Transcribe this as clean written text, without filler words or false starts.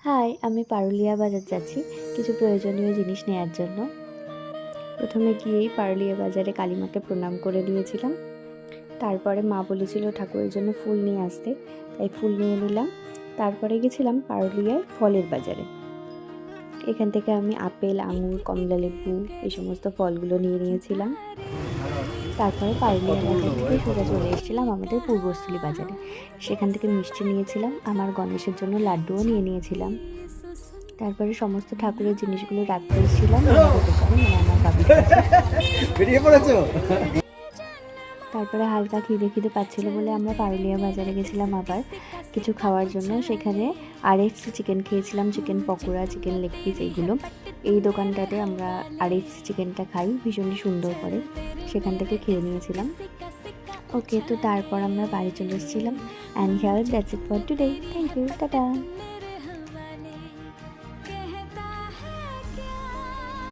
High, আমি পারুলিয়া বাজার যাচ্ছি কিছু প্রয়োজনীয় জিনিস নেয়ার জন্য। প্রথমে গিয়েই পারুলিয়া বাজারে কালীমাকে প্রণাম করে নিয়েছিলাম। তারপরে মা বলেছিল ঠাকুরের জন্য ফুল নিয়ে আসতে, তাই ফুল নিয়ে নিলাম। তারপরে গেছিলাম পারুলিয়ার ফলের বাজারে। এখান থেকে আমি আপেল, আঙুর, কমলা লেবু এই সমস্ত ফলগুলো নিয়ে নিয়েছিলাম। তারপরে পারুলিয়া বাজার থেকে সোজা চলে এসেছিলাম আমাদের পূর্বস্থলী বাজারে। সেখান থেকে মিষ্টি নিয়েছিলাম, আমার গণেশের জন্য লাড্ডুও নিয়ে নিয়েছিলাম। তারপরে সমস্ত ঠাকুরের জিনিসগুলো রাখতে এসেছিলাম আমাদের দোকানে, মানে আমার বাবির কাছে। বেরিয়ে পড়েছো? তারপরে হালকা খিদে পাচ্ছিল বলে আমরা পারুলিয়া বাজারে গেছিলাম আবার কিছু খাওয়ার জন্য। সেখানে RFC চিকেন খেয়েছিলাম, chicken pakora, chicken leg piece এগুলো। এই দোকানটাতে আমরা RFC চিকেনটা খাই, ভীষণই সুন্দর করে, সেখান থেকে খেয়ে নিয়েছিলাম। ওকে, তো তারপর আমরা বাড়ি চলে এসেছিলাম। And here that's it for today. Thank you, tata.